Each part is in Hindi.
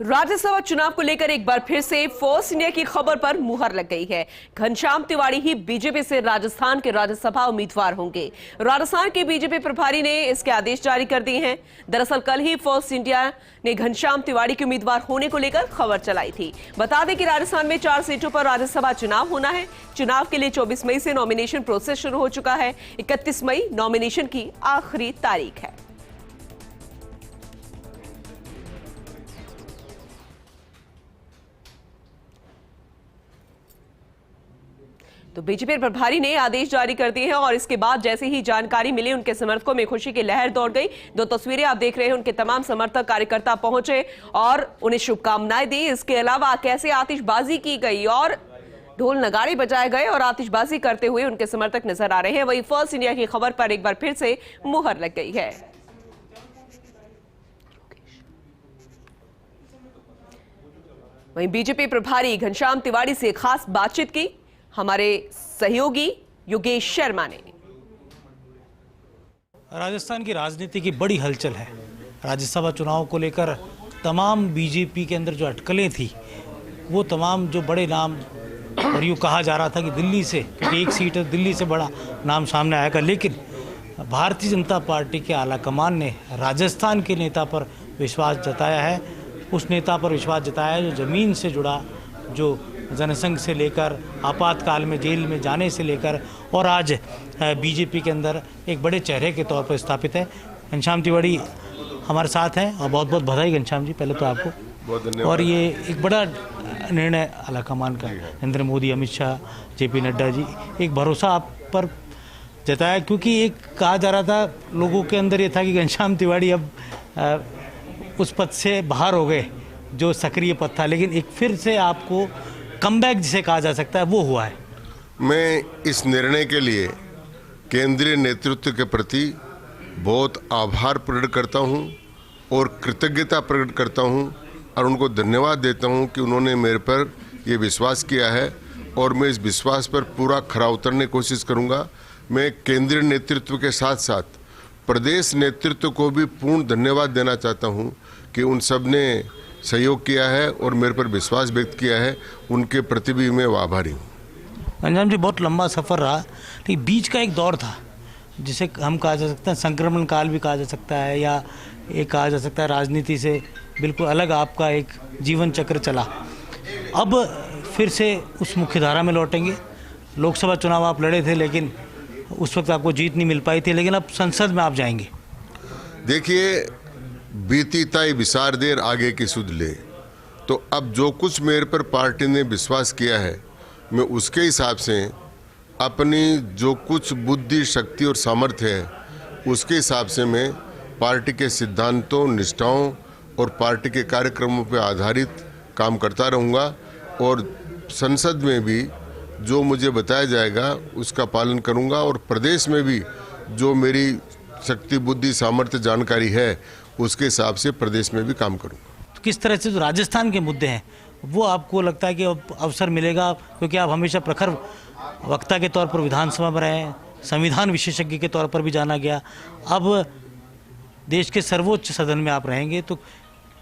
राज्यसभा चुनाव को लेकर एक बार फिर से फोर्स इंडिया की खबर पर मुहर लग गई है। घनश्याम तिवाड़ी ही बीजेपी से राजस्थान के राज्यसभा उम्मीदवार होंगे। राजस्थान के बीजेपी प्रभारी ने इसके आदेश जारी कर दिए हैं। दरअसल कल ही फोर्स इंडिया ने घनश्याम तिवाड़ी के उम्मीदवार होने को लेकर खबर चलाई थी। बता दें कि राजस्थान में 4 सीटों पर राज्यसभा चुनाव होना है। चुनाव के लिए 24 मई से नॉमिनेशन प्रोसेस शुरू हो चुका है। 31 मई नॉमिनेशन की आखिरी तारीख है। तो बीजेपी प्रभारी ने आदेश जारी कर दिए हैं और इसके बाद जैसे ही जानकारी मिली, उनके समर्थकों में खुशी की लहर दौड़ गई। 2 तस्वीरें आप देख रहे हैं, उनके तमाम समर्थक कार्यकर्ता पहुंचे और उन्हें शुभकामनाएं दी। इसके अलावा कैसे आतिशबाजी की गई और ढोल नगाड़े बजाए गए और आतिशबाजी करते हुए उनके समर्थक नजर आ रहे हैं। वही फर्स्ट इंडिया की खबर पर एक बार फिर से मुहर लग गई है। वहीं बीजेपी प्रभारी घनश्याम तिवाड़ी से खास बातचीत की हमारे सहयोगी योगेश शर्मा ने। राजस्थान की राजनीति की बड़ी हलचल है। राज्यसभा चुनाव को लेकर तमाम बीजेपी के अंदर जो अटकलें थी, वो तमाम जो बड़े नाम, और यूँ कहा जा रहा था कि दिल्ली से, क्योंकि एक सीट दिल्ली से बड़ा नाम सामने आएगा, लेकिन भारतीय जनता पार्टी के आला कमान ने राजस्थान के नेता पर विश्वास जताया है। उस नेता पर विश्वास जताया है जो ज़मीन से जुड़ा, जो जनसंघ से लेकर आपातकाल में जेल में जाने से लेकर और आज बीजेपी के अंदर एक बड़े चेहरे के तौर पर स्थापित है। घनश्याम तिवाड़ी हमारे साथ हैं और बहुत बहुत बधाई घनश्याम जी, पहले तो आपको बहुत धन्यवाद। और ये एक बड़ा निर्णय आलाकमान का, नरेंद्र मोदी, अमित शाह, जेपी नड्डा जी, एक भरोसा आप पर जताया, क्योंकि एक कहा जा रहा था लोगों के अंदर ये था कि घनश्याम तिवाड़ी अब उस पद से बाहर हो गए जो सक्रिय पद था, लेकिन एक फिर से आपको कमबैक जिसे कहा जा सकता है वो हुआ है। मैं इस निर्णय के लिए केंद्रीय नेतृत्व के प्रति बहुत आभार प्रकट करता हूं और कृतज्ञता प्रकट करता हूं और उनको धन्यवाद देता हूं कि उन्होंने मेरे पर ये विश्वास किया है और मैं इस विश्वास पर पूरा खरा उतरने की कोशिश करूंगा। मैं केंद्रीय नेतृत्व के साथ साथ प्रदेश नेतृत्व को भी पूर्ण धन्यवाद देना चाहता हूं कि उन सब ने सहयोग किया है और मेरे पर विश्वास व्यक्त किया है। उनके प्रति भी मैं आभारी हूँ। घनश्याम जी, बहुत लंबा सफ़र रहा, लेकिन बीच का एक दौर था जिसे हम कहा जा सकता है संक्रमण काल भी कहा जा सकता है, या एक कहा जा सकता है राजनीति से बिल्कुल अलग आपका एक जीवन चक्र चला। अब फिर से उस मुख्यधारा में लौटेंगे। लोकसभा चुनाव आप लड़े थे, लेकिन उस वक्त आपको जीत नहीं मिल पाई थी, लेकिन अब संसद में आप जाएंगे। देखिए, बीती ताई विसार देर आगे की सुध ले, तो अब जो कुछ मेरे पर पार्टी ने विश्वास किया है, मैं उसके हिसाब से अपनी जो कुछ बुद्धि, शक्ति और सामर्थ्य है, उसके हिसाब से मैं पार्टी के सिद्धांतों, निष्ठाओं और पार्टी के कार्यक्रमों पर आधारित काम करता रहूँगा और संसद में भी जो मुझे बताया जाएगा उसका पालन करूँगा और प्रदेश में भी जो मेरी शक्ति, बुद्धि, सामर्थ्य, जानकारी है उसके हिसाब से प्रदेश में भी काम करूँगा। तो किस तरह से जो राजस्थान के मुद्दे हैं वो आपको लगता है कि अब अवसर मिलेगा, क्योंकि आप हमेशा प्रखर वक्ता के तौर पर विधानसभा में रहे हैं, संविधान विशेषज्ञ के तौर पर भी जाना गया, अब देश के सर्वोच्च सदन में आप रहेंगे, तो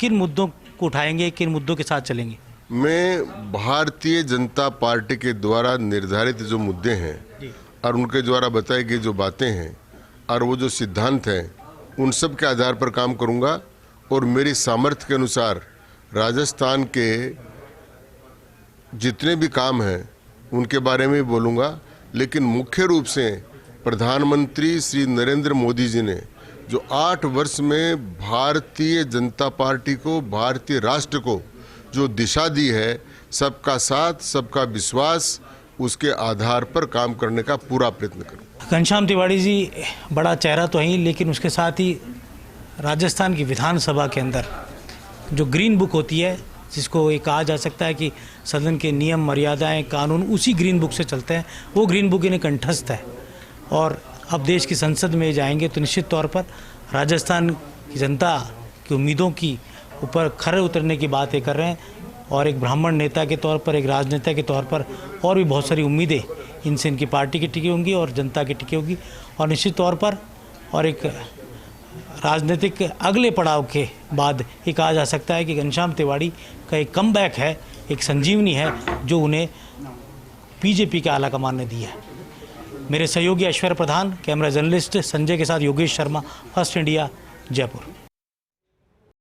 किन मुद्दों को उठाएंगे, किन मुद्दों के साथ चलेंगे? मैं भारतीय जनता पार्टी के द्वारा निर्धारित जो मुद्दे हैं और उनके द्वारा बताई गई जो बातें हैं और वो जो सिद्धांत हैं, उन सब के आधार पर काम करूंगा और मेरी सामर्थ्य के अनुसार राजस्थान के जितने भी काम हैं उनके बारे में भी बोलूँगा। लेकिन मुख्य रूप से प्रधानमंत्री श्री नरेंद्र मोदी जी ने जो 8 वर्ष में भारतीय जनता पार्टी को, भारतीय राष्ट्र को जो दिशा दी है, सबका साथ, सबका विश्वास, उसके आधार पर काम करने का पूरा प्रयत्न करूँ। घनश्याम तिवाड़ी जी बड़ा चेहरा तो है, लेकिन उसके साथ ही राजस्थान की विधानसभा के अंदर जो ग्रीन बुक होती है, जिसको ये कहा जा सकता है कि सदन के नियम, मर्यादाएं, कानून उसी ग्रीन बुक से चलते हैं, वो ग्रीन बुक इन्हें कंठस्थ है। और अब देश की संसद में जाएंगे तो निश्चित तौर पर राजस्थान की जनता की उम्मीदों की ऊपर खरे उतरने की बात ये कर रहे हैं और एक ब्राह्मण नेता के तौर पर, एक राजनेता के तौर पर और भी बहुत सारी उम्मीदें इनसे इनकी पार्टी की टिकी होंगी और जनता की टिकी होगी। और निश्चित तौर पर और एक राजनीतिक अगले पड़ाव के बाद ये कहा जा सकता है कि घनश्याम तिवाड़ी का एक कमबैक है, एक संजीवनी है जो उन्हें बीजेपी के आला कमान ने दी है। मेरे सहयोगी ऐश्वर्य प्रधान, कैमरा जर्नलिस्ट संजय के साथ योगेश शर्मा, फर्स्ट इंडिया, जयपुर।